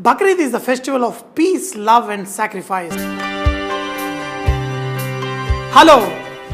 Bakrid is the festival of peace, love and sacrifice. Hello,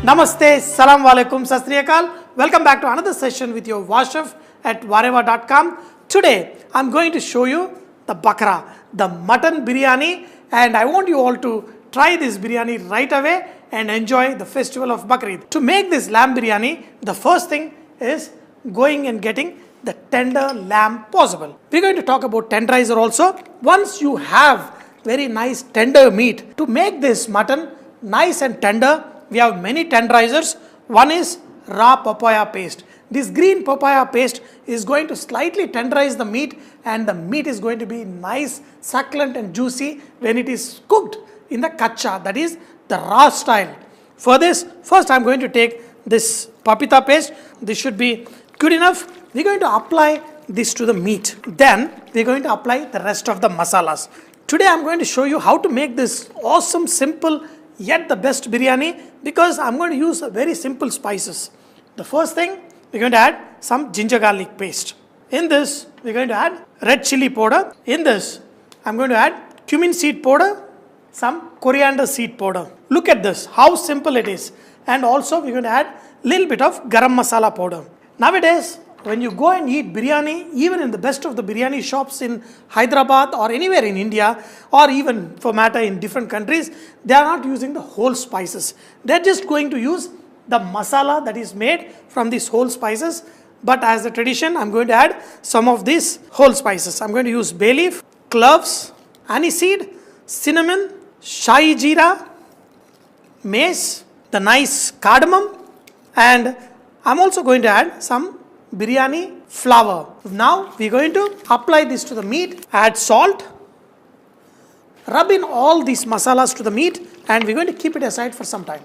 Namaste, Salam Alaikum, Sat Sri Akal. Welcome back to another session with your Washaf at Vareva.com. Today, I'm going to show you the bakra, the mutton biryani, and I want you all to try this biryani right away and enjoy the festival of Bakrid. To make this lamb biryani, the first thing is going and getting the tender lamb possible. We're going to talk about tenderizer also. Once you have very nice tender meat, to make this mutton nice and tender, we have many tenderizers. One is raw papaya paste. This green papaya paste is going to slightly tenderize the meat, and the meat is going to be nice, succulent and juicy when it is cooked in the kacha, that is the raw style. For this, first I'm going to take this papita paste. This should be good enough. We're going to apply this to the meat. Then we're going to apply the rest of the masalas. Today I'm going to show you how to make this awesome, simple, yet the best biryani, because I'm going to use very simple spices. The first thing, we're going to add some ginger garlic paste. In this, we're going to add red chili powder. In this, I'm going to add cumin seed powder, some coriander seed powder. Look at this, how simple it is. And also we're going to add a little bit of garam masala powder. Nowadays, when you go and eat biryani, even in the best of the biryani shops in Hyderabad or anywhere in India, or even for matter in different countries, they are not using the whole spices. They're just going to use the masala that is made from these whole spices. But as a tradition, I'm going to add some of these whole spices. I'm going to use bay leaf, cloves, aniseed, cinnamon, shahi jeera, mace, the nice cardamom, and I'm also going to add some biryani flour. Now we're going to apply this to the meat, add salt, rub in all these masalas to the meat, and we're going to keep it aside for some time.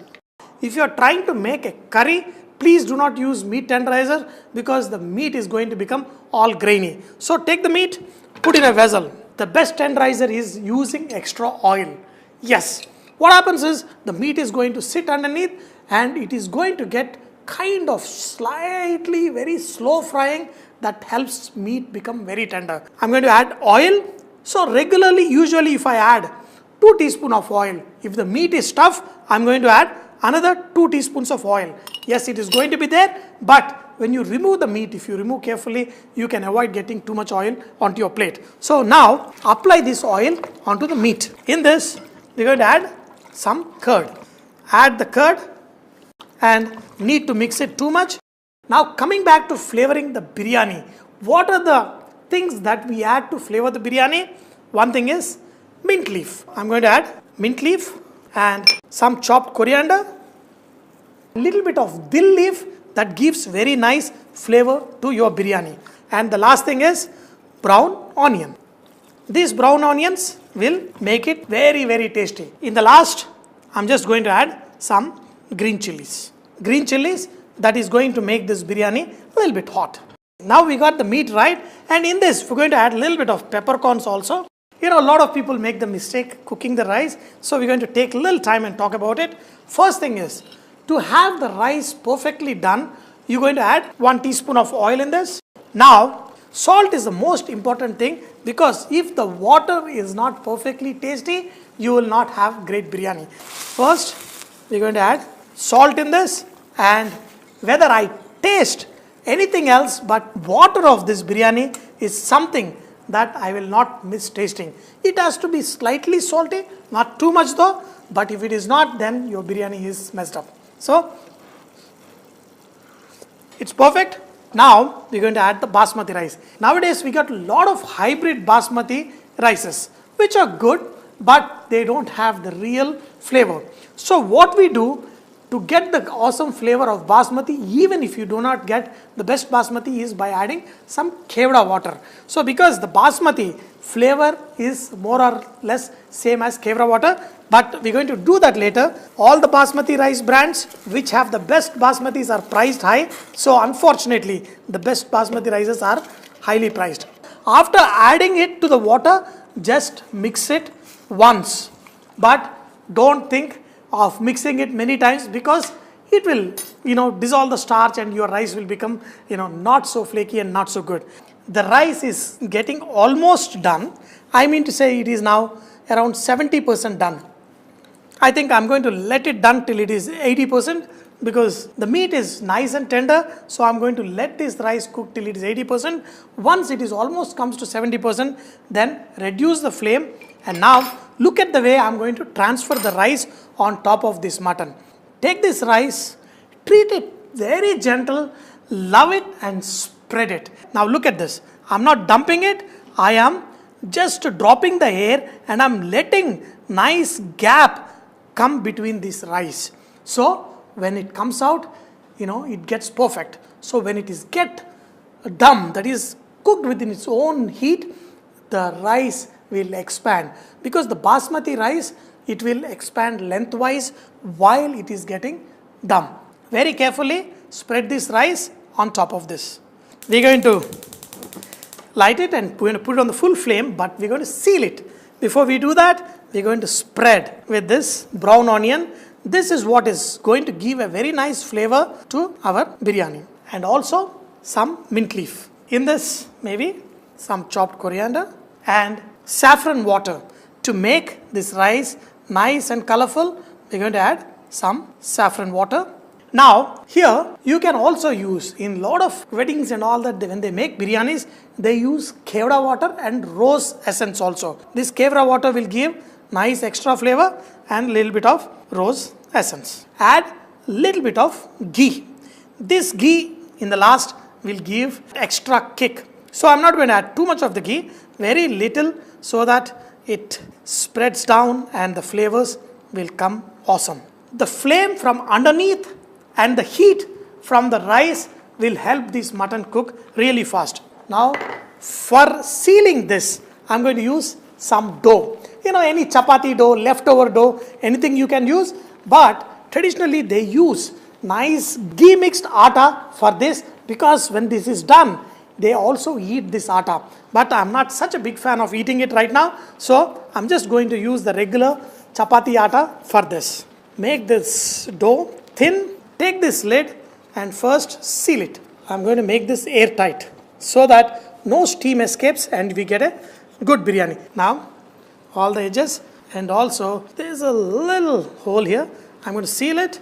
If you are trying to make a curry, please do not use meat tenderizer, because the meat is going to become all grainy. So take the meat, put in a vessel. The best tenderizer is using extra oil. Yes, what happens is the meat is going to sit underneath and it is going to get kind of slightly very slow frying. That helps meat become very tender. I'm going to add oil. So regularly, usually if I add 2 teaspoons of oil, if the meat is tough, I'm going to add another 2 teaspoons of oil. Yes, it is going to be there, but when you remove the meat, if you remove carefully, you can avoid getting too much oil onto your plate. So now apply this oil onto the meat. In this, we're going to add some curd. Add the curd and need to mix it too much. Now coming back to flavoring the biryani, what are the things that we add to flavor the biryani? One thing is mint leaf. I'm going to add mint leaf and some chopped coriander, a little bit of dill leaf that gives very nice flavor to your biryani. And the last thing is brown onion. These brown onions will make it very, very tasty. In the last, I'm just going to add some green chilies. Green chilies that is going to make this biryani a little bit hot. Now we got the meat right, and in this we're going to add a little bit of peppercorns also. You know, a lot of people make the mistake cooking the rice, so we're going to take a little time and talk about it. First thing is, to have the rice perfectly done, you're going to add 1 teaspoon of oil in this. Now, salt is the most important thing, because if the water is not perfectly tasty, you will not have great biryani. First, we're going to add salt in this, and whether I taste anything else but water of this biryani is something that I will not miss tasting. It has to be slightly salty, not too much though, but if it is not, then your biryani is messed up. So, it's perfect. Now, we're going to add the basmati rice. Nowadays, we got a lot of hybrid basmati rices, which are good, but they don't have the real flavor. So, what we do to get the awesome flavor of basmati, even if you do not get the best basmati, is by adding some kevda water. So because the basmati flavor is more or less same as kevda water, but we're going to do that later. All the basmati rice brands which have the best basmatis are priced high. So unfortunately, the best basmati rices are highly priced. After adding it to the water, just mix it once, but don't think of mixing it many times, because it will dissolve the starch and your rice will become not so flaky and not so good. the rice is getting almost done. I mean to say it is now around 70% done. I think I'm going to let it done till it is 80% because the meat is nice and tender. So I'm going to let this rice cook till it is 80%. Once it is almost comes to 70%, then reduce the flame. And now look at the way I'm going to transfer the rice on top of this mutton. Take this rice, treat it very gentle, love it and spread it. Now look at this. I'm not dumping it. I am just dropping the air and I'm letting nice gap come between this rice. So when it comes out, it gets perfect. So when it is get dum, that is cooked within its own heat, the rice will expand. Because the basmati rice, it will expand lengthwise while it is getting dum. Very carefully spread this rice on top of this. We're going to light it and we're going to put it on the full flame, but we're going to seal it. Before we do that, we're going to spread with this brown onion. This is what is going to give a very nice flavor to our biryani. And also some mint leaf. In this, maybe some chopped coriander and saffron water. To make this rice nice and colorful, we're going to add some saffron water. Now, here you can also use, in lot of weddings and all that, when they make biryanis, they use kevra water and rose essence also. This kevra water will give nice extra flavor and little bit of rose essence. Add little bit of ghee. This ghee in the last will give extra kick. So I'm not going to add too much of the ghee, very little, so that it spreads down and the flavors will come awesome. The flame from underneath and the heat from the rice will help this mutton cook really fast. Now for sealing this, I'm going to use some dough. Any chapati dough, leftover dough, anything you can use. But traditionally they use nice ghee mixed atta for this, because when this is done, they also eat this atta. But I'm not such a big fan of eating it right now. So I'm just going to use the regular chapati atta for this. Make this dough thin. Take this lid and first seal it. I'm going to make this airtight so that no steam escapes and we get a good biryani. Now, all the edges, and also there's a little hole here. I'm going to seal it.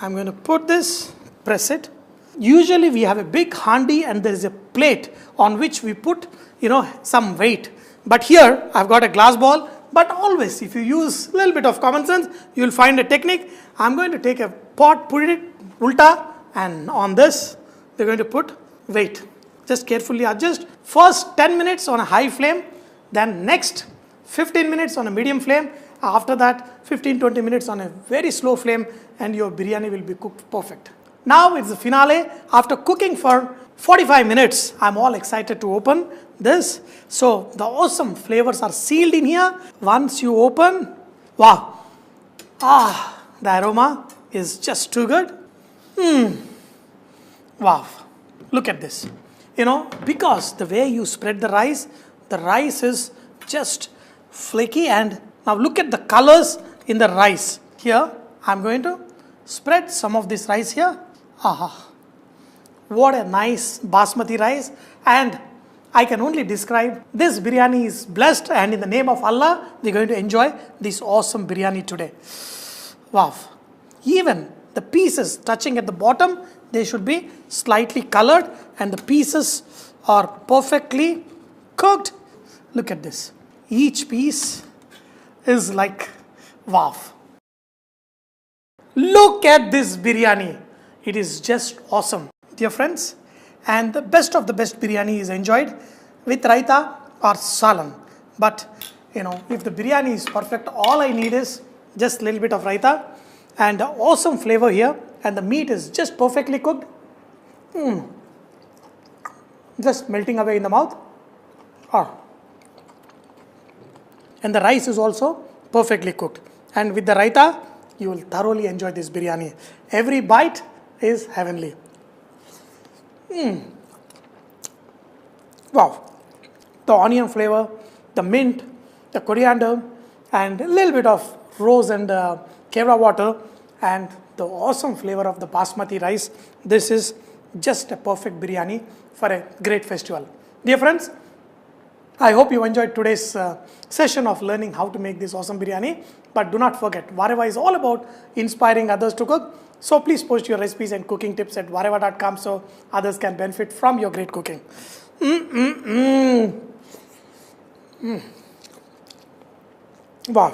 I'm going to put this, press it. Usually we have a big handi and there is a plate on which we put, some weight. But here I've got a glass ball. But always, if you use a little bit of common sense, you'll find a technique. I'm going to take a pot, put it ulta, and on this, we're going to put weight. Just carefully adjust. First 10 minutes on a high flame, then next 15 minutes on a medium flame. After that, 15-20 minutes on a very slow flame, and your biryani will be cooked perfect. Now it's the finale. After cooking for 45 minutes, I'm all excited to open this. So the awesome flavors are sealed in here. Once you open, wow, the aroma is just too good. Wow, look at this. Because the way you spread the rice is just flaky. And now look at the colors in the rice. Here, I'm going to spread some of this rice here. What a nice basmati rice. And I can only describe, this biryani is blessed, and in the name of Allah, we're going to enjoy this awesome biryani today. Wow. Even the pieces touching at the bottom, they should be slightly colored, and the pieces are perfectly cooked. Look at this. Each piece is like, wow. Look at this biryani. It is just awesome. Dear friends, and the best of the best biryani is enjoyed with raita or salan. But, if the biryani is perfect, all I need is just a little bit of raita and awesome flavor here, and the meat is just perfectly cooked. Just melting away in the mouth. And the rice is also perfectly cooked. And with the raita, you will thoroughly enjoy this biryani. Every bite is heavenly. Wow. The onion flavor, the mint, the coriander, and a little bit of rose and kevra water, and the awesome flavor of the basmati rice. This is just a perfect biryani for a great festival. Dear friends, I hope you enjoyed today's session of learning how to make this awesome biryani. But do not forget, Vareva is all about inspiring others to cook. So please post your recipes and cooking tips at vareva.com so others can benefit from your great cooking. Wow.